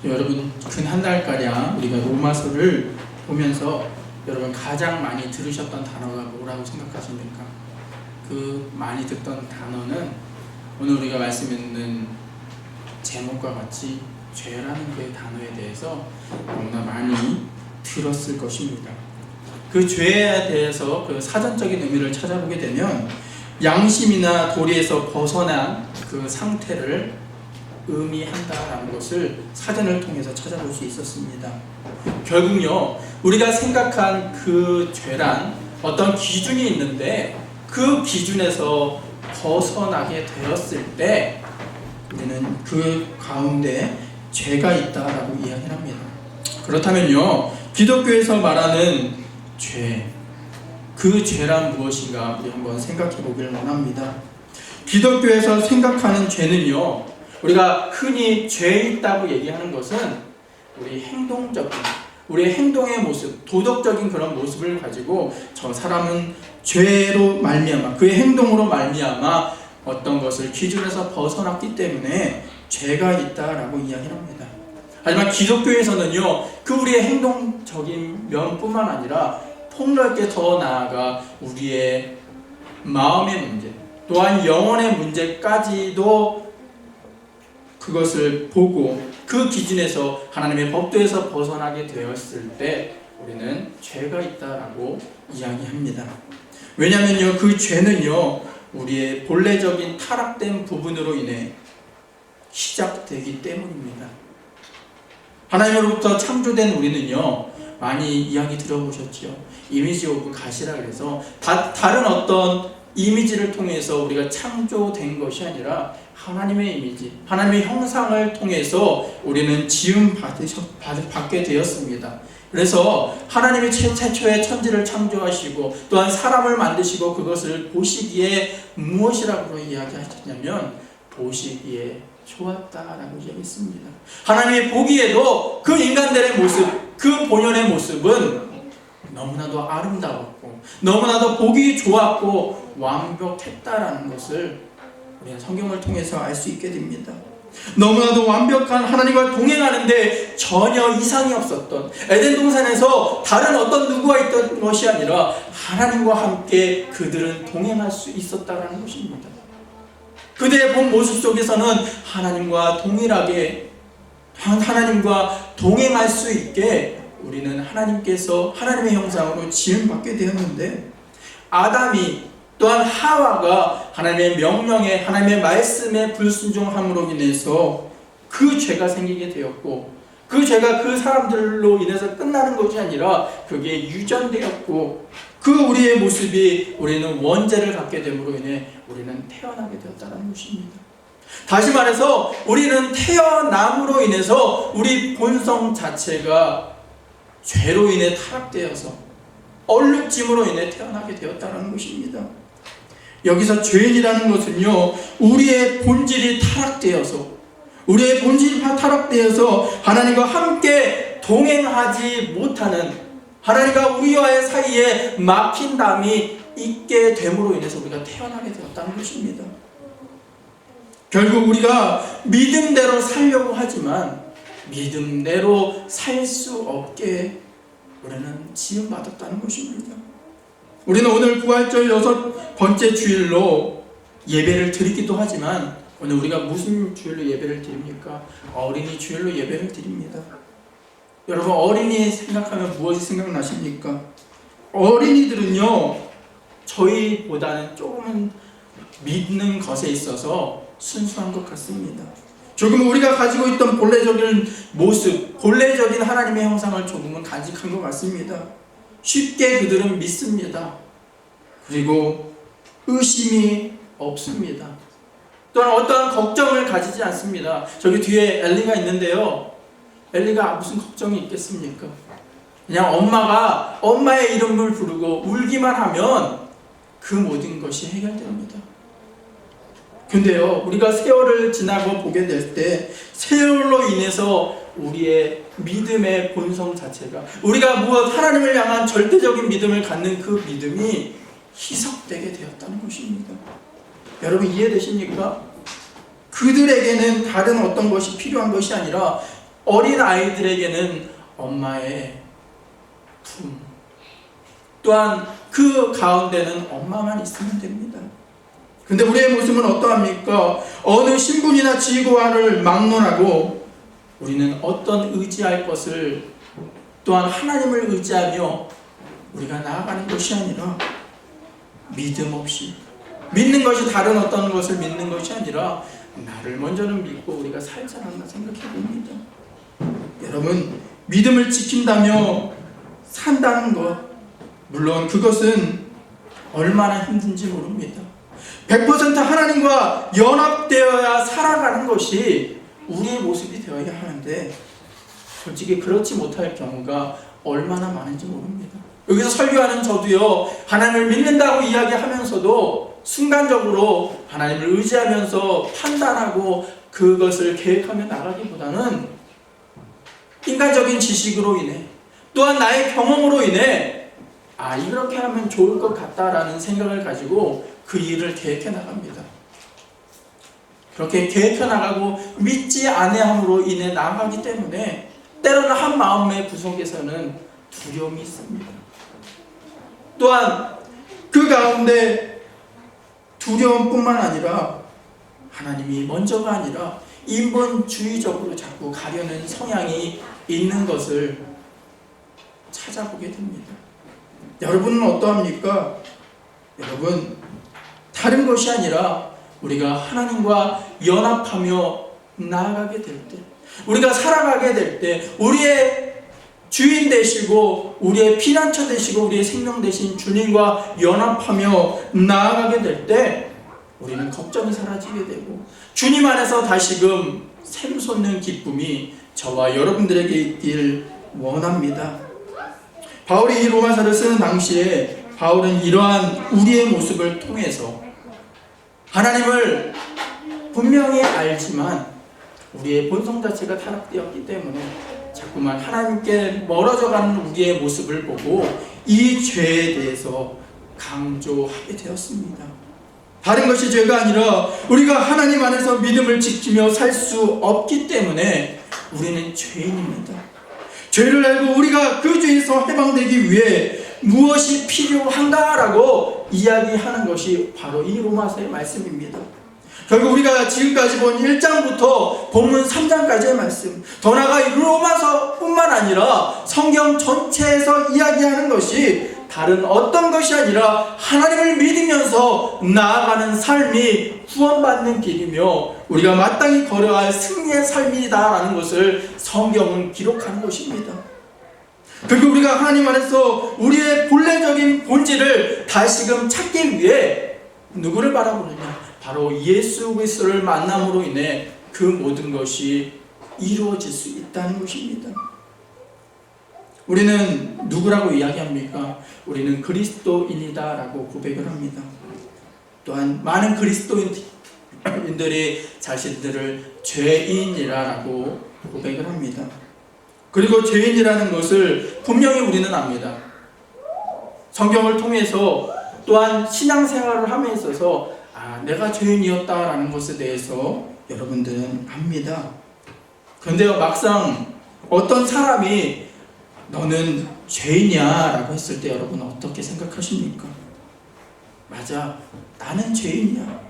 여러분 근 한 달가량 우리가 로마서를 보면서 여러분 가장 많이 들으셨던 단어가 뭐라고 생각하십니까? 그 많이 듣던 단어는 오늘 우리가 말씀 있는 제목과 같이 죄라는 그 단어에 대해서 너무나 많이 들었을 것입니다. 그 죄에 대해서 그 사전적인 의미를 찾아보게 되면 양심이나 도리에서 벗어난 그 상태를 의미한다라는 것을 사전을 통해서 찾아볼 수 있었습니다. 결국요, 우리가 생각한 그 죄란 어떤 기준이 있는데 그 기준에서 벗어나게 되었을 때 우리는 그 가운데 죄가 있다라고 이야기를 합니다. 그렇다면요, 기독교에서 말하는 죄, 그 죄란 무엇인가 우리 한번 생각해 보기를 원합니다. 기독교에서 생각하는 죄는요, 우리가 흔히 죄 있다고 얘기하는 것은 우리의 행동의 모습, 도덕적인 그런 모습을 가지고 저 사람은 죄로 말미암아, 그의 행동으로 말미암아 어떤 것을 기준에서 벗어났기 때문에 죄가 있다라고 이야기를 합니다. 하지만 기독교에서는요, 그 우리의 행동적인 면뿐만 아니라 폭넓게 더 나아가 우리의 마음의 문제, 또한 영혼의 문제까지도 그것을 보고 그 기준에서 하나님의 법도에서 벗어나게 되었을 때 우리는 죄가 있다라고 이야기합니다. 왜냐하면요, 그 죄는요, 우리의 본래적인 타락된 부분으로 인해 시작되기 때문입니다. 하나님으로부터 창조된 우리는요, 많이 이야기 들어보셨죠? 이미지 오브 갓이라 그래서 다른 어떤 이미지를 통해서 우리가 창조된 것이 아니라 하나님의 이미지, 하나님의 형상을 통해서 우리는 지음 받게 되었습니다. 그래서 하나님이 최초의 천지를 창조하시고 또한 사람을 만드시고 그것을 보시기에 무엇이라고 이야기하셨냐면 보시기에 좋았다라고 이야기했습니다. 하나님이 보기에도 그 인간들의 모습, 그 본연의 모습은 너무나도 아름다웠고 너무나도 보기 좋았고 완벽했다라는 것을 우리는 성경을 통해서 알 수 있게 됩니다. 너무나도 완벽한 하나님과 동행하는데 전혀 이상이 없었던 에덴 동산에서 다른 어떤 누구가 있던 것이 아니라 하나님과 함께 그들은 동행할 수 있었다는 것입니다. 그들의 본 모습 속에서는 하나님과 동일하게 하나님과 동행할 수 있게 우리는 하나님께서 하나님의 형상으로 지음받게 되었는데 아담이 또한 하와가 하나님의 명령에 하나님의 말씀에 불순종함으로 인해서 그 죄가 생기게 되었고 그 죄가 그 사람들로 인해서 끝나는 것이 아니라 그게 유전되었고 그 우리의 모습이 우리는 원죄를 갖게 됨으로 인해 우리는 태어나게 되었다는 것입니다. 다시 말해서 우리는 태어남으로 인해서 우리 본성 자체가 죄로 인해 타락되어서 얼룩짐으로 인해 태어나게 되었다는 것입니다. 여기서 죄인이라는 것은요, 우리의 본질이 타락되어서 하나님과 함께 동행하지 못하는, 하나님과 우리와의 사이에 막힌 담이 있게 됨으로 인해서 우리가 태어나게 되었다는 것입니다. 결국 우리가 믿음대로 살려고 하지만 믿음대로 살 수 없게 우리는 지음받았다는 것입니다. 우리는 오늘 부활절 6번째 주일로 예배를 드리기도 하지만 오늘 우리가 무슨 주일로 예배를 드립니까? 어린이 주일로 예배를 드립니다. 여러분, 어린이 생각하면 무엇이 생각나십니까? 어린이들은요, 저희보다는 조금은 믿는 것에 있어서 순수한 것 같습니다. 조금 우리가 가지고 있던 본래적인 모습, 본래적인 하나님의 형상을 조금은 간직한 것 같습니다. 쉽게 그들은 믿습니다. 그리고 의심이 없습니다. 또한 어떠한 걱정을 가지지 않습니다. 저기 뒤에 엘리가 있는데요, 엘리가 무슨 걱정이 있겠습니까? 그냥 엄마가 엄마의 이름을 부르고 울기만 하면 그 모든 것이 해결됩니다. 근데요, 우리가 세월을 지나고 보게 될 때 세월로 인해서 우리의 믿음의 본성 자체가, 우리가 무엇 하나님을 향한 절대적인 믿음을 갖는 그 믿음이 희석되게 되었다는 것입니다. 여러분 이해되십니까? 그들에게는 다른 어떤 것이 필요한 것이 아니라 어린 아이들에게는 엄마의 품, 또한 그 가운데는 엄마만 있으면 됩니다. 근데 우리의 모습은 어떠합니까? 어느 신분이나 지위고하를 막론하고 우리는 어떤 의지할 것을 또한 하나님을 의지하며 우리가 나아가는 것이 아니라 믿음 없이, 믿는 것이 다른 어떤 것을 믿는 것이 아니라 나를 먼저는 믿고 우리가 살자는가 생각해 봅니다. 여러분, 믿음을 지킨다며 산다는 것, 물론 그것은 얼마나 힘든지 모릅니다. 100% 하나님과 연합되어야 살아가는 것이 우리의 모습이 되어야 하는데 솔직히 그렇지 못할 경우가 얼마나 많은지 모릅니다. 여기서 설교하는 저도요, 하나님을 믿는다고 이야기하면서도 순간적으로 하나님을 의지하면서 판단하고 그것을 계획하며 나가기보다는 인간적인 지식으로 인해 또한 나의 경험으로 인해 이렇게 하면 좋을 것 같다라는 생각을 가지고 그 일을 계획해 나갑니다. 그렇게 계획해 나가고 믿지 아니함으로 인해 나아가기 때문에 때로는 한 마음의 구석에서는 두려움이 있습니다. 또한 그 가운데 두려움뿐만 아니라 하나님이 먼저가 아니라 인본주의적으로 자꾸 가려는 성향이 있는 것을 찾아보게 됩니다. 여러분은 어떠합니까? 여러분, 다른 것이 아니라 우리가 하나님과 연합하며 나아가게 될 때, 우리가 살아가게 될 때, 우리의 주인 되시고 우리의 피난처 되시고 우리의 생명 되신 주님과 연합하며 나아가게 될 때 우리는 걱정이 사라지게 되고 주님 안에서 다시금 샘솟는 기쁨이 저와 여러분들에게 있길 원합니다. 바울이 이 로마서를 쓰는 당시에 바울은 이러한 우리의 모습을 통해서 하나님을 분명히 알지만 우리의 본성 자체가 타락되었기 때문에 자꾸만 하나님께 멀어져가는 우리의 모습을 보고 이 죄에 대해서 강조하게 되었습니다. 다른 것이 죄가 아니라 우리가 하나님 안에서 믿음을 지키며 살 수 없기 때문에 우리는 죄인입니다. 죄를 알고 우리가 그 죄에서 해방되기 위해 무엇이 필요한가라고 이야기하는 것이 바로 이 로마서의 말씀입니다. 결국 우리가 지금까지 본 1장부터 본문 3장까지의 말씀, 더 나아가 이 로마서뿐만 아니라 성경 전체에서 이야기하는 것이 다른 어떤 것이 아니라 하나님을 믿으면서 나아가는 삶이 구원받는 길이며 우리가 마땅히 걸어야 할 승리의 삶이다라는 것을 성경은 기록하는 것입니다. 그리고 우리가 하나님 안에서 우리의 본래적인 본질을 다시금 찾기 위해 누구를 바라보느냐? 바로 예수 그리스도를 만남으로 인해 그 모든 것이 이루어질 수 있다는 것입니다. 우리는 누구라고 이야기합니까? 우리는 그리스도인이다라고 고백을 합니다. 또한 많은 그리스도인들이 자신들을 죄인이라고 고백을 합니다. 그리고 죄인이라는 것을 분명히 우리는 압니다. 성경을 통해서 또한 신앙생활을 함에 있어서 내가 죄인이었다라는 것에 대해서 여러분들은 압니다. 그런데 막상 어떤 사람이 너는 죄인이야 라고 했을 때 여러분 어떻게 생각하십니까? 맞아, 나는 죄인이야.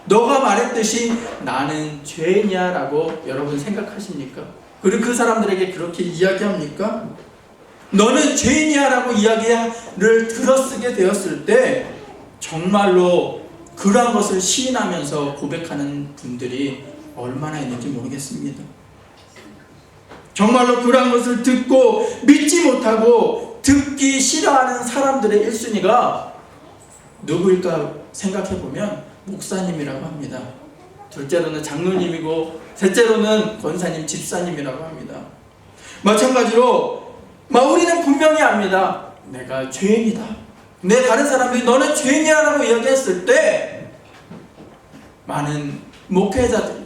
너가 말했듯이 나는 죄인이야 라고 여러분 생각하십니까? 그리고 그 사람들에게 그렇게 이야기합니까? 너는 죄인이야 라고 이야기를 들어쓰게 되었을 때 정말로 그러한 것을 시인하면서 고백하는 분들이 얼마나 있는지 모르겠습니다. 정말로 그러한 것을 듣고 믿지 못하고 듣기 싫어하는 사람들의 1순위가 누구일까 생각해보면 목사님이라고 합니다. 둘째로는 장로님이고 셋째로는 권사님, 집사님이라고 합니다. 마찬가지로 우리는 분명히 압니다. 내가 죄인이다. 내 다른 사람들이 너는 죄인이야 라고 이야기했을 때 많은 목회자들,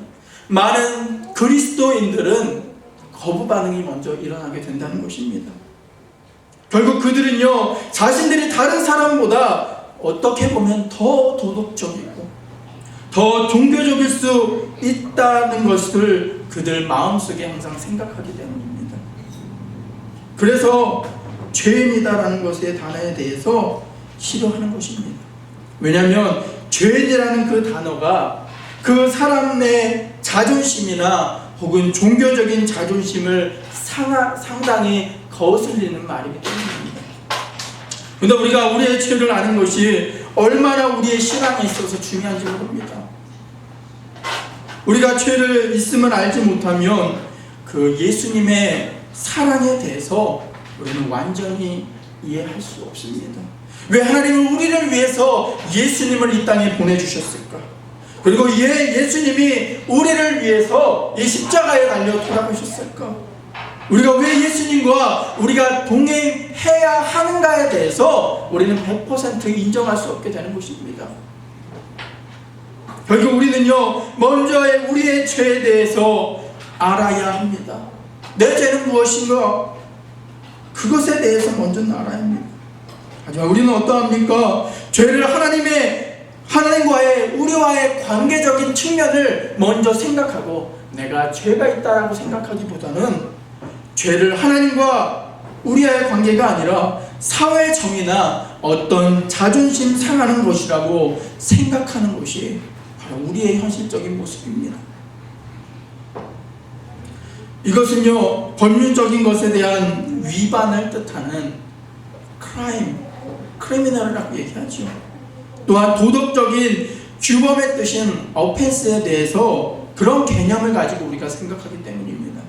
많은 그리스도인들은 거부 반응이 먼저 일어나게 된다는 것입니다. 결국 그들은요, 자신들이 다른 사람보다 어떻게 보면 더 도덕적이고 더 종교적일 수 있다는 것을 그들 마음속에 항상 생각하기 때문입니다. 그래서 죄인이다라는 것의 단어에 대해서 싫어하는 것입니다. 왜냐하면 죄인이라는 그 단어가 그 사람의 자존심이나 혹은 종교적인 자존심을 상당히 거슬리는 말이기 때문입니다. 그런데 우리가 우리의 죄를 아는 것이 얼마나 우리의 신앙에 있어서 중요한지 모릅니다. 우리가 죄를 있음을 알지 못하면 그 예수님의 사랑에 대해서 우리는 완전히 이해할 수 없습니다. 왜 하나님은 우리를 위해서 예수님을 이 땅에 보내주셨을까? 그리고 예수님이 우리를 위해서 이 십자가에 달려 돌아가셨을까? 우리가 왜 예수님과 우리가 동행해야 하는가에 대해서 우리는 100% 인정할 수 없게 되는 것입니다. 결국 우리는요, 먼저 우리의 죄에 대해서 알아야 합니다. 내 죄는 무엇인가? 그것에 대해서 먼저 알아야 합니다. 하지만 우리는 어떠합니까? 죄를 하나님과의 우리와의 관계적인 측면을 먼저 생각하고 내가 죄가 있다라고 생각하기보다는 죄를 하나님과 우리와의 관계가 아니라 사회 정의나 어떤 자존심 상하는 것이라고 생각하는 것이 바로 우리의 현실적인 모습입니다. 이것은요, 법률적인 것에 대한 위반을 뜻하는 크리미널이라고 얘기하죠. 또한 도덕적인 규범의 뜻인 어펜스에 대해서 그런 개념을 가지고 우리가 생각하기 때문입니다.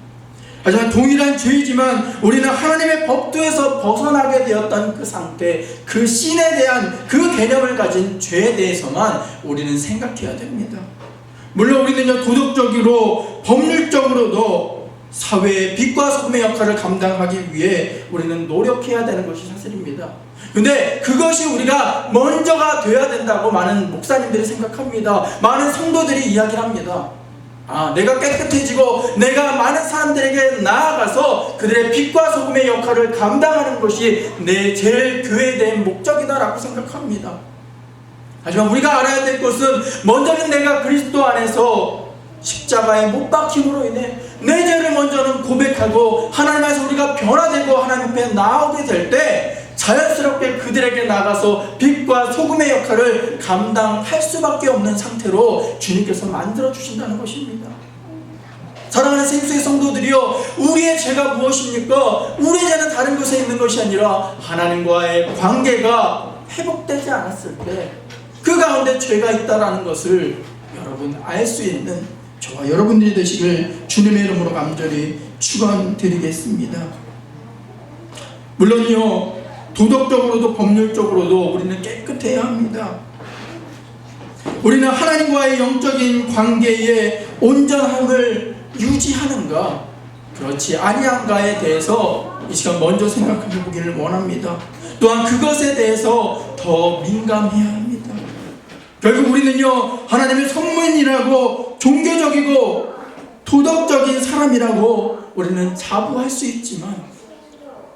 하지만 동일한 죄이지만 우리는 하나님의 법도에서 벗어나게 되었던 그 상태, 그 신에 대한 그 개념을 가진 죄에 대해서만 우리는 생각해야 됩니다. 물론 우리는요, 도덕적으로 법률적으로도 사회의 빛과 소금의 역할을 감당하기 위해 우리는 노력해야 되는 것이 사실입니다. 근데 그것이 우리가 먼저가 되어야 된다고 많은 목사님들이 생각합니다. 많은 성도들이 이야기를 합니다. 내가 깨끗해지고 내가 많은 사람들에게 나아가서 그들의 빛과 소금의 역할을 감당하는 것이 내 제일 교회에 대한 목적이다라고 생각합니다. 하지만 우리가 알아야 될 것은 먼저는 내가 그리스도 안에서 십자가에 못 박힘으로 인해 내 죄를 먼저는 고백하고 하나님 안에서 우리가 변화되고 하나님 앞에 나오게 될 때 자연스럽게 그들에게 나가서 빛과 소금의 역할을 감당할 수밖에 없는 상태로 주님께서 만들어 주신다는 것입니다. 사랑하는 생수의 성도들이요, 우리의 죄가 무엇입니까? 우리의 죄는 다른 곳에 있는 것이 아니라 하나님과의 관계가 회복되지 않았을 때 그 가운데 죄가 있다라는 것을 여러분 알 수 있는 저와 여러분들이 되시길 주님의 이름으로 간절히 축원드리겠습니다. 물론요, 도덕적으로도 법률적으로도 우리는 깨끗해야 합니다. 우리는 하나님과의 영적인 관계의 온전함을 유지하는가, 그렇지 아니한가에 대해서 이 시간 먼저 생각해 보기를 원합니다. 또한 그것에 대해서 더 민감해야 합니다. 결국 우리는요, 하나님의 선문이라고 종교적이고 도덕적인 사람이라고 우리는 자부할 수 있지만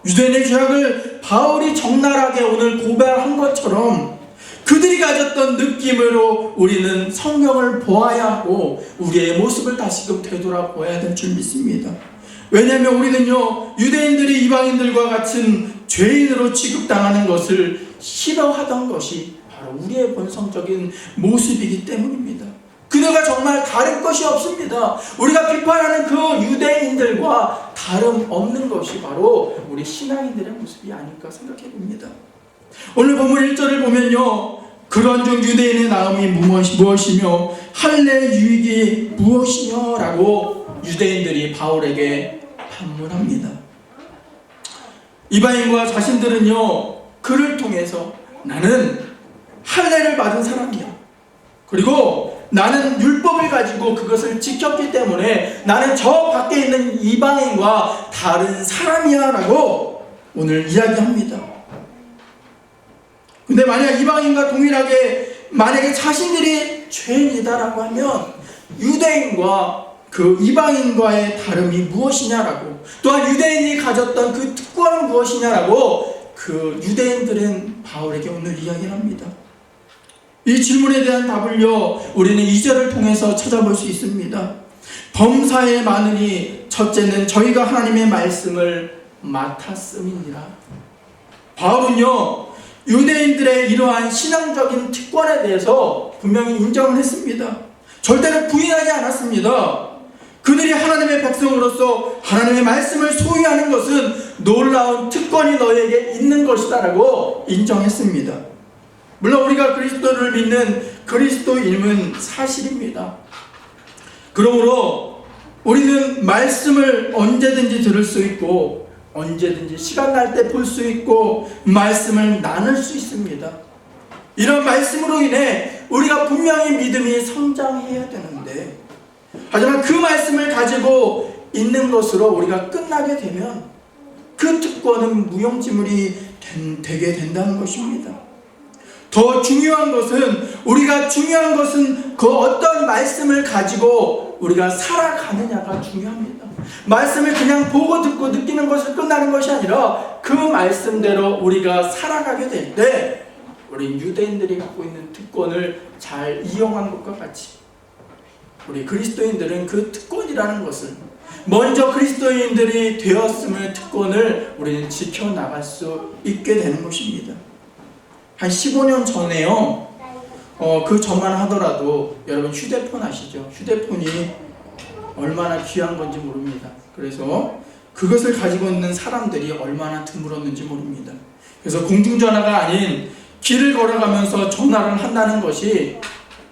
유대인의 죄악을 바울이 적나라하게 오늘 고발한 것처럼 그들이 가졌던 느낌으로 우리는 성경을 보아야 하고 우리의 모습을 다시금 되돌아보아야 될 줄 믿습니다. 왜냐하면 우리는요, 유대인들이 이방인들과 같은 죄인으로 취급당하는 것을 싫어하던 것이 바로 우리의 본성적인 모습이기 때문입니다. 그들과 정말 다른 것이 없습니다. 우리가 비판하는 그 유대인들과 다름없는 것이 바로 우리 신앙인들의 모습이 아닐까 생각해 봅니다. 오늘 본문 1절을 보면요, 그런 중 유대인의 나음이 무엇이며 할례 유익이 무엇이며 라고 유대인들이 바울에게 반문합니다. 이방인과 자신들은요, 그를 통해서 나는 할례를 받은 사람이야, 그리고 나는 율법을 가지고 그것을 지켰기 때문에 나는 저 밖에 있는 이방인과 다른 사람이야 라고 오늘 이야기합니다. 근데 만약 이방인과 동일하게 만약에 자신들이 죄인이다라고 하면 유대인과 그 이방인과의 다름이 무엇이냐라고, 또한 유대인이 가졌던 그 특권은 무엇이냐라고 그 유대인들은 바울에게 오늘 이야기를 합니다. 이 질문에 대한 답을요, 우리는 2절을 통해서 찾아볼 수 있습니다. 범사에 많으니 첫째는 저희가 하나님의 말씀을 맡았음이니라. 바울은요, 유대인들의 이러한 신앙적인 특권에 대해서 분명히 인정을 했습니다. 절대로 부인하지 않았습니다. 그들이 하나님의 백성으로서 하나님의 말씀을 소유하는 것은 놀라운 특권이 너에게 있는 것이다 라고 인정했습니다. 물론 우리가 그리스도를 믿는 그리스도인은 사실입니다. 그러므로 우리는 말씀을 언제든지 들을 수 있고 언제든지 시간 날 때 볼 수 있고 말씀을 나눌 수 있습니다. 이런 말씀으로 인해 우리가 분명히 믿음이 성장해야 되는데, 하지만 그 말씀을 가지고 있는 것으로 우리가 끝나게 되면 그 특권은 무용지물이 되게 된다는 것입니다. 더 중요한 것은 그 어떤 말씀을 가지고 우리가 살아가느냐가 중요합니다. 말씀을 그냥 보고 듣고 느끼는 것을 끝나는 것이 아니라 그 말씀대로 우리가 살아가게 될 때 우리 유대인들이 갖고 있는 특권을 잘 이용한 것과 같이 우리 그리스도인들은 그 특권이라는 것을 먼저 그리스도인들이 되었음의 특권을 우리는 지켜나갈 수 있게 되는 것입니다. 한 15년 전에요, 그 전만 하더라도 여러분 휴대폰 아시죠? 휴대폰이 얼마나 귀한 건지 모릅니다. 그래서 그것을 가지고 있는 사람들이 얼마나 드물었는지 모릅니다. 그래서 공중전화가 아닌 길을 걸어가면서 전화를 한다는 것이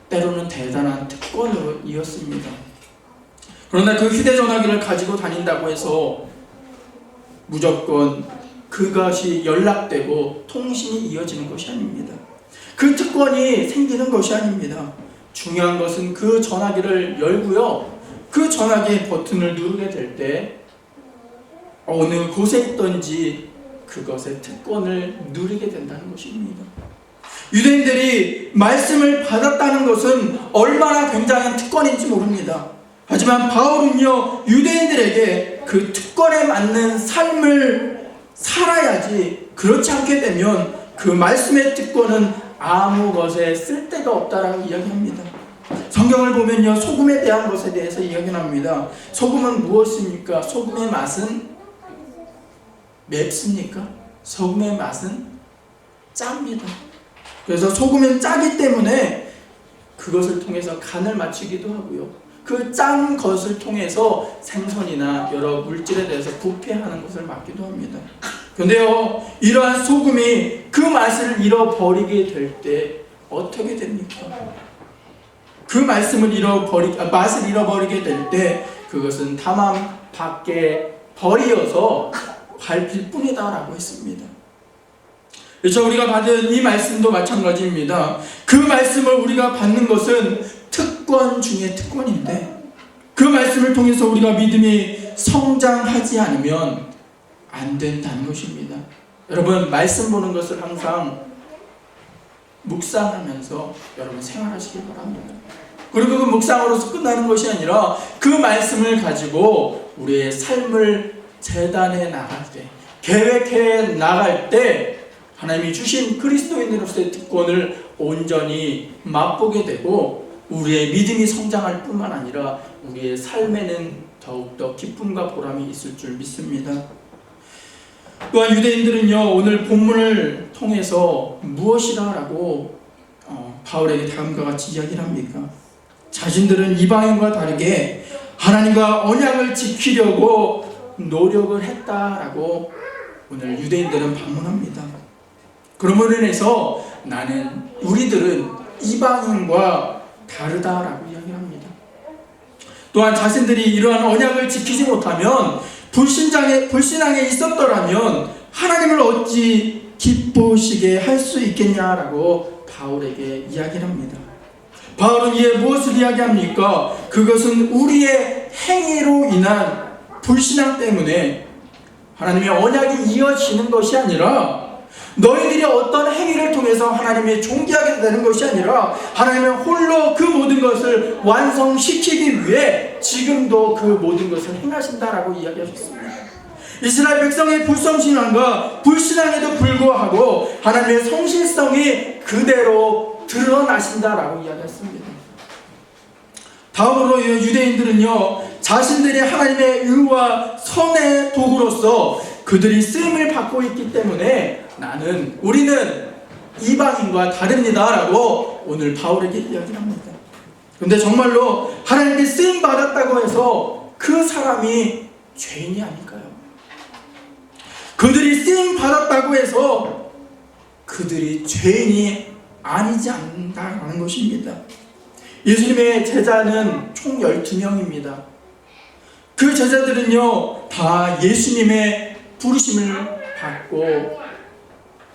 때로는 대단한 특권으로 이었습니다. 그러나 그 휴대전화기를 가지고 다닌다고 해서 무조건 그것이 연락되고 통신이 이어지는 것이 아닙니다. 그 특권이 생기는 것이 아닙니다. 중요한 것은 그 전화기를 열고요, 그 전화기의 버튼을 누르게 될 때 어느 곳에 있던지 그것의 특권을 누리게 된다는 것입니다. 유대인들이 말씀을 받았다는 것은 얼마나 굉장한 특권인지 모릅니다. 하지만 바울은요, 유대인들에게 그 특권에 맞는 삶을 살아야지, 그렇지 않게 되면 그 말씀의 특권은 아무 것에 쓸데가 없다라고 이야기합니다. 성경을 보면요, 소금에 대한 것에 대해서 이야기합니다. 소금은 무엇입니까? 소금의 맛은 맵습니까? 소금의 맛은 짭니다. 그래서 소금은 짜기 때문에 그것을 통해서 간을 맞추기도 하고요, 그 짠 것을 통해서 생선이나 여러 물질에 대해서 부패하는 것을 막기도 합니다. 그런데요, 이러한 소금이 그 맛을 잃어버리게 될 때 어떻게 됩니까? 그 맛을 잃어버리게 될 때 그것은 다만 밖에 버리어서 밟힐 뿐이다라고 했습니다. 그래서 우리가 받은 이 말씀도 마찬가지입니다. 그 말씀을 우리가 받는 것은 특권 중에 특권인데, 그 말씀을 통해서 우리가 믿음이 성장하지 않으면 안 된다는 것입니다. 여러분, 말씀 보는 것을 항상 묵상하면서 여러분 생활하시기 바랍니다. 그리고 그 묵상으로서 끝나는 것이 아니라 그 말씀을 가지고 우리의 삶을 재단해 나갈 때, 계획해 나갈 때 하나님이 주신 그리스도인으로서의 특권을 온전히 맛보게 되고 우리의 믿음이 성장할 뿐만 아니라 우리의 삶에는 더욱더 기쁨과 보람이 있을 줄 믿습니다. 또한 유대인들은요, 오늘 본문을 통해서 무엇이라고 바울에게 다음과 같이 이야기를 합니까? 자신들은 이방인과 다르게 하나님과 언약을 지키려고 노력을 했다라고 오늘 유대인들은 반문합니다. 그러므로 인해서 우리들은 이방인과 다르다라고 이야기합니다. 또한 자신들이 이러한 언약을 지키지 못하면 불신앙에 있었더라면 하나님을 어찌 기쁘시게 할 수 있겠냐라고 바울에게 이야기를 합니다. 바울은 이에 무엇을 이야기합니까? 그것은 우리의 행위로 인한 불신앙 때문에 하나님의 언약이 이어지는 것이 아니라, 너희들이 어떤 행위를 통해서 하나님의 존귀하게 되는 것이 아니라 하나님은 홀로 그 모든 것을 완성시키기 위해 지금도 그 모든 것을 행하신다라고 이야기하셨습니다. 이스라엘 백성의 불성신앙과 불신앙에도 불구하고 하나님의 성실성이 그대로 드러나신다라고 이야기했습니다. 다음으로 유대인들은요, 자신들이 하나님의 의와 선의 도구로서 그들이 쓰임을 받고 있기 때문에 우리는 이방인과 다릅니다 라고 오늘 바울에게 이야기를 합니다. 그런데 정말로 하나님께 쓰임 받았다고 해서 그 사람이 죄인이 아닐까요? 그들이 쓰임 받았다고 해서 그들이 죄인이 아니지 않는다는 것입니다. 예수님의 제자는 총 12명입니다. 그 제자들은요, 다 예수님의 부르심을 받고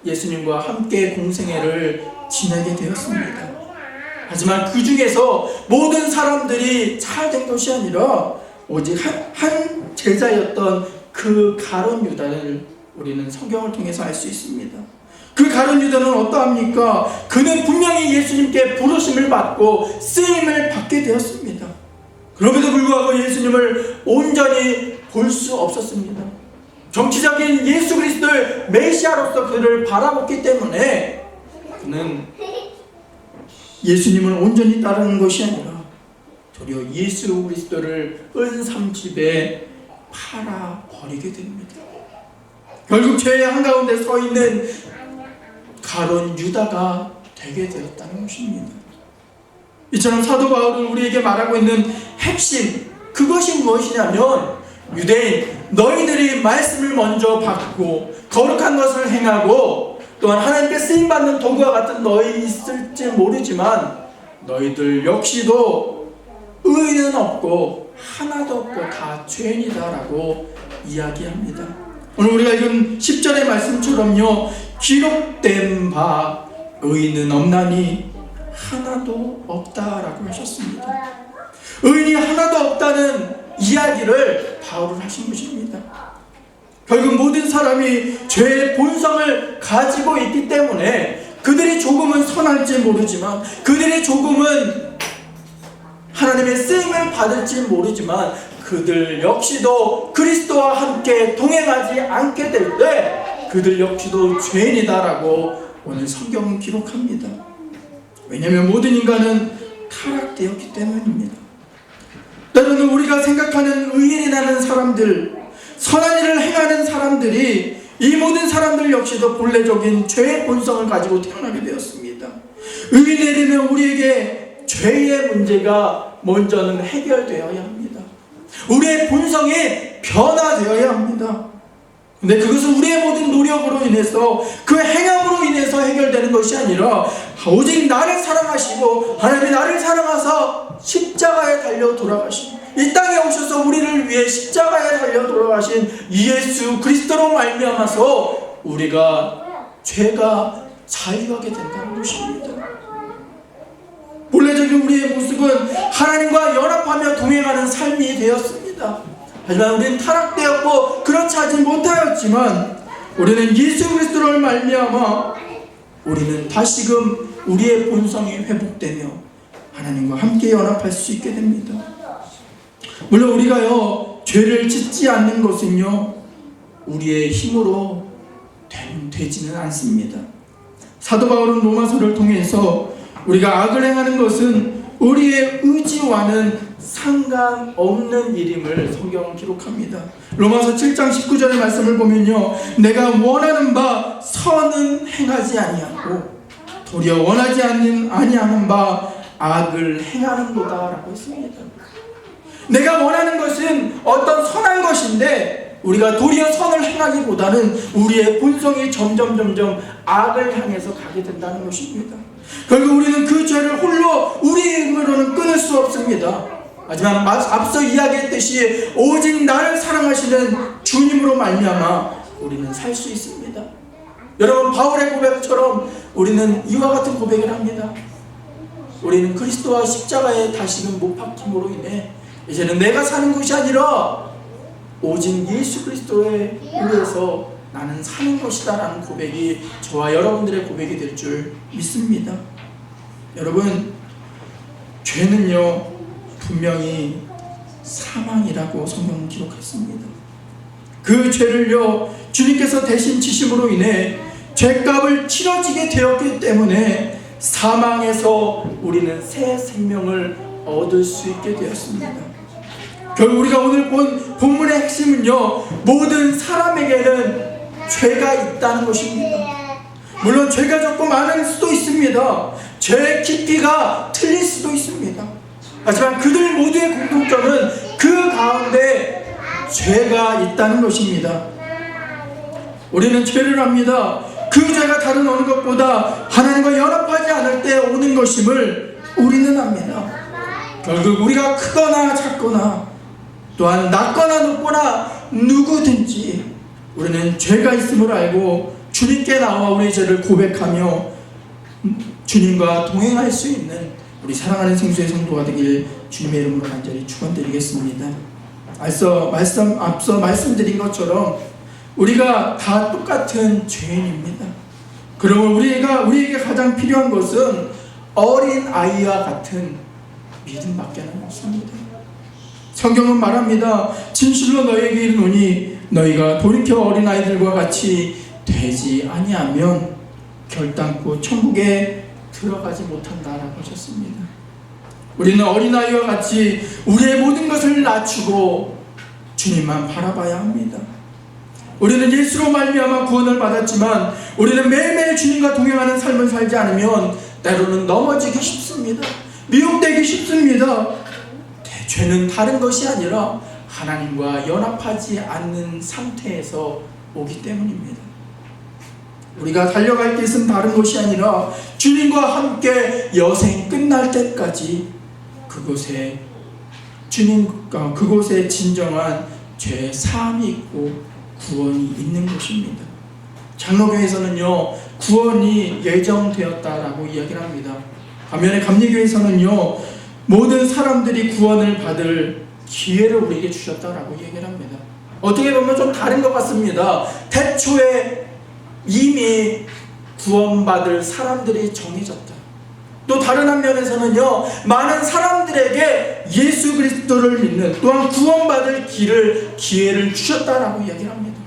예수님과 함께 공생애를 지내게 되었습니다. 하지만 그 중에서 모든 사람들이 잘 된 것이 아니라 오직 한 제자였던 그 가룟 유다를 우리는 성경을 통해서 알 수 있습니다. 그 가룟 유다는 어떠합니까? 그는 분명히 예수님께 부르심을 받고 쓰임을 받게 되었습니다. 그럼에도 불구하고 예수님을 온전히 볼 수 없었습니다. 정치적인 예수 그리스도의 메시아로서 그를 바라봤기 때문에 그는 예수님을 온전히 따르는 것이 아니라 도리어 예수 그리스도를 은삼집에 팔아버리게 됩니다. 결국 죄의 한가운데 서 있는 가룟 유다가 되게 되었다는 것입니다. 이처럼 사도 바울은 우리에게 말하고 있는 핵심, 그것이 무엇이냐면, 유대인 너희들이 말씀을 먼저 받고 거룩한 것을 행하고 또한 하나님께 쓰임받는 도구와 같은 너희 있을지 모르지만 너희들 역시도 의는 없고 하나도 없고 다 죄인이다 라고 이야기합니다. 오늘 우리가 읽은 10절의 말씀처럼요, 기록된 바 의인은 없나니 하나도 없다라고 하셨습니다. 의인이 하나도 없다는 이야기를 바울은 하신 것입니다. 결국 모든 사람이 죄의 본성을 가지고 있기 때문에 그들이 조금은 선할지 모르지만, 그들이 조금은 하나님의 쓰임을 받을지 모르지만 그들 역시도 그리스도와 함께 동행하지 않게 될 때 그들 역시도 죄인이다라고 오늘 성경은 기록합니다. 왜냐하면 모든 인간은 타락되었기 때문입니다. 때로는 우리가 생각하는 의인이라는 사람들, 선한 일을 행하는 사람들이 이 모든 사람들 역시도 본래적인 죄의 본성을 가지고 태어나게 되었습니다. 의인이 되면 우리에게 죄의 문제가 먼저는 해결되어야 합니다. 우리의 본성이 변화되어야 합니다. 근데 그것은 우리의 모든 노력으로 인해서, 그 행함으로 인해서 해결되는 것이 아니라 오직 나를 사랑하시고 하나님이 나를 사랑하사 십자가에 달려 돌아가신, 이 땅에 오셔서 우리를 위해 십자가에 달려 돌아가신 예수 그리스도로 말미암아서 우리가 죄가 자유하게 된다는 것입니다. 본래적인 우리의 모습은 하나님과 연합하며 동행하는 삶이 되었습니다. 하지만 우리는 타락되었고 그렇지 하지 못하였지만 우리는 예수 그리스도를 말미암아 우리는 다시금 우리의 본성이 회복되며 하나님과 함께 연합할 수 있게 됩니다. 물론 우리가요, 죄를 짓지 않는 것은요, 우리의 힘으로 되지는 않습니다. 사도 바울은 로마서를 통해서 우리가 악을 행하는 것은 우리의 의지와는 상관없는 일임을 성경은 기록합니다. 로마서 7장 19절의 말씀을 보면요, 내가 원하는 바 선은 행하지 아니하고 도리어 원하지 아니하는 바 악을 행하는도다 라고 했습니다. 내가 원하는 것은 어떤 선한 것인데 우리가 도리어 선을 행하기보다는 우리의 본성이 점점 악을 향해서 가게 된다는 것입니다. 결국 우리는 그 죄를 홀로 우리의 힘으로는 끊을 수 없습니다. 하지만 앞서 이야기했듯이 오직 나를 사랑하시는 주님으로 말미암아 우리는 살 수 있습니다. 여러분, 바울의 고백처럼 우리는 이와 같은 고백을 합니다. 우리는 그리스도와 십자가에 다시금 못 박힘으로 인해 이제는 내가 사는 것이 아니라 오직 예수 그리스도에 의해서 나는 사는 것이다 라는 고백이 저와 여러분들의 고백이 될 줄 믿습니다. 여러분, 죄는요 분명히 사망이라고 성경은 기록했습니다. 그 죄를요 주님께서 대신 지심으로 인해 죄값을 치러지게 되었기 때문에 사망에서 우리는 새 생명을 얻을 수 있게 되었습니다. 결국 우리가 오늘 본 본문의 핵심은요, 모든 사람에게는 죄가 있다는 것입니다. 물론 죄가 적고 많을 수도 있습니다. 죄의 깊이가 틀릴 수도 있습니다. 하지만 그들 모두의 공통점은 그 가운데 죄가 있다는 것입니다. 우리는 죄를 합니다. 그 죄가 다른 어느 것보다 하나님과 연합하지 않을 때 오는 것임을 우리는 압니다. 결국 우리가 크거나 작거나 또한 낮거나 높거나 누구든지 우리는 죄가 있음을 알고 주님께 나와 우리의 죄를 고백하며 주님과 동행할 수 있는 우리 사랑하는 생수의 성도가 되길 주님의 이름으로 간절히 축원드리겠습니다. 앞서 말씀드린 것처럼 우리가 다 똑같은 죄인입니다. 그러면 우리에게 가장 필요한 것은 어린 아이와 같은 믿음밖에 없습니다. 성경은 말합니다. 진실로 너희에게 이르노니 너희가 돌이켜 어린아이들과 같이 되지 아니하면 결단코 천국에 들어가지 못한다라고 하셨습니다. 우리는 어린아이와 같이 우리의 모든 것을 낮추고 주님만 바라봐야 합니다. 우리는 예수로 말미암아 구원을 받았지만 우리는 매일매일 주님과 동행하는 삶을 살지 않으면 때로는 넘어지기 쉽습니다. 미혹되기 쉽습니다. 죄는 다른 것이 아니라 하나님과 연합하지 않는 상태에서 오기 때문입니다. 우리가 달려갈 것은 다른 것이 아니라 주님과 함께 여생 끝날 때까지 그곳에 진정한 죄 사함이 있고 구원이 있는 것입니다. 장로교에서는요, 구원이 예정되었다라고 이야기를 합니다. 반면에 감리교에서는요, 모든 사람들이 구원을 받을 기회를 우리에게 주셨다라고 얘기를 합니다. 어떻게 보면 좀 다른 것 같습니다. 태초에 이미 구원받을 사람들이 정해졌다. 또 다른 한면에서는요, 많은 사람들에게 예수 그리스도를 믿는 또한 구원받을 기회를 주셨다라고 이야기를 합니다.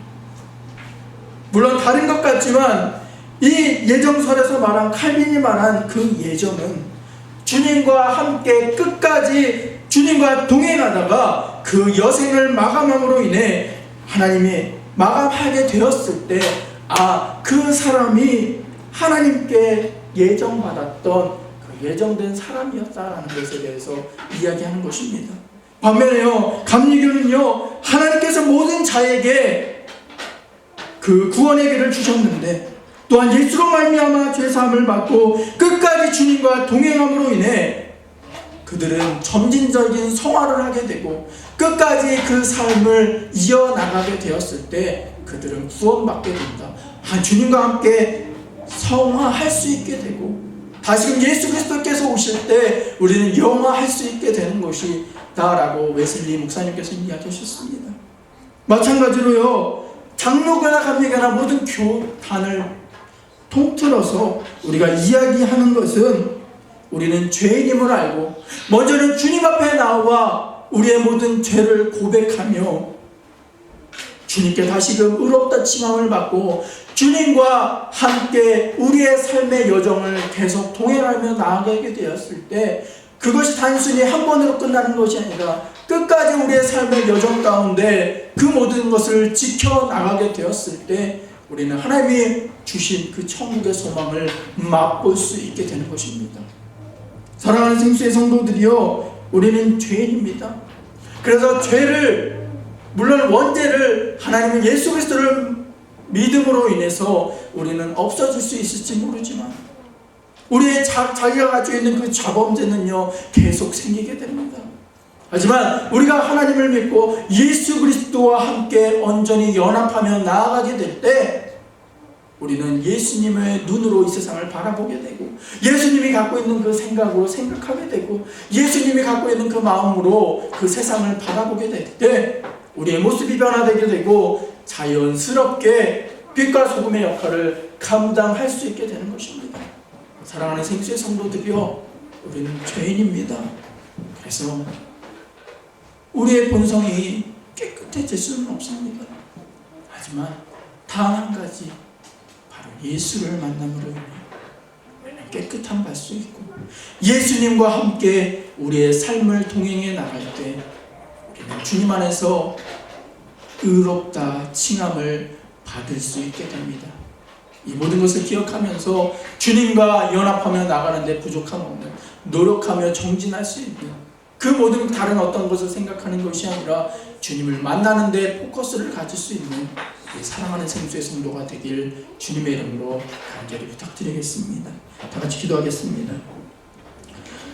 물론 다른 것 같지만 이 예정설에서 말한 칼빈이 말한 그 예정은 주님과 함께 끝까지 주님과 동행하다가 그 여생을 마감함으로 인해 하나님이 마감하게 되었을 때 그 사람이 하나님께 예정받았던 그 예정된 사람이었다라는 것에 대해서 이야기하는 것입니다. 반면에요, 감리교는요, 하나님께서 모든 자에게 그 구원의 길을 주셨는데 또한 예수로 말미암아 죄사함을 받고 끝까지 주님과 동행함으로 인해 그들은 점진적인 성화를 하게 되고 끝까지 그 삶을 이어나가게 되었을 때 그들은 구원받게 된다. 주님과 함께 성화할 수 있게 되고 다시금 예수 그리스도께서 오실 때 우리는 영화할 수 있게 되는 것이다라고 웨슬리 목사님께서 이야기하셨습니다. 마찬가지로요, 장로교나 감리교나 모든 교단을 통틀어서 우리가 이야기하는 것은 우리는 죄인임을 알고 먼저는 주님 앞에 나와 우리의 모든 죄를 고백하며 주님께 다시금 의롭다 칭함을 받고 주님과 함께 우리의 삶의 여정을 계속 동행하며 나아가게 되었을 때 그것이 단순히 한 번으로 끝나는 것이 아니라 끝까지 우리의 삶의 여정 가운데 그 모든 것을 지켜나가게 되었을 때 우리는 하나님이 주신 그 천국의 소망을 맛볼 수 있게 되는 것입니다. 사랑하는 생수의 성도들이요, 우리는 죄인입니다. 그래서 죄를, 물론 원죄를 하나님은 예수 그리스도를 믿음으로 인해서 우리는 없어질 수 있을지 모르지만 우리의 자기가 가지고 있는 그 자범죄는요 계속 생기게 됩니다. 하지만 우리가 하나님을 믿고 예수 그리스도와 함께 온전히 연합하며 나아가게 될 때 우리는 예수님의 눈으로 이 세상을 바라보게 되고 예수님이 갖고 있는 그 생각으로 생각하게 되고 예수님이 갖고 있는 그 마음으로 그 세상을 바라보게 될 때 우리의 모습이 변화되게 되고 자연스럽게 빛과 소금의 역할을 감당할 수 있게 되는 것입니다. 사랑하는 생수의 성도들이요, 우리는 죄인입니다. 그래서 우리의 본성이 깨끗해질 수는 없습니다. 하지만 단 한 가지, 바로 예수를 만남으로 인해 우리는 깨끗함 받을 수 있고 예수님과 함께 우리의 삶을 동행해 나갈 때 우리는 주님 안에서 의롭다 칭함을 받을 수 있게 됩니다. 이 모든 것을 기억하면서 주님과 연합하며 나가는데 부족함 없는, 노력하며 정진할 수 있는 그 모든 다른 어떤 것을 생각하는 것이 아니라 주님을 만나는데 포커스를 가질 수 있는 사랑하는 생수의 성도가 되길 주님의 이름으로 간절히 부탁드리겠습니다. 다 같이 기도하겠습니다.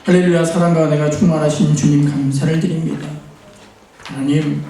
할렐루야. 사랑과 은혜가 충만하신 주님 감사를 드립니다. 하나님,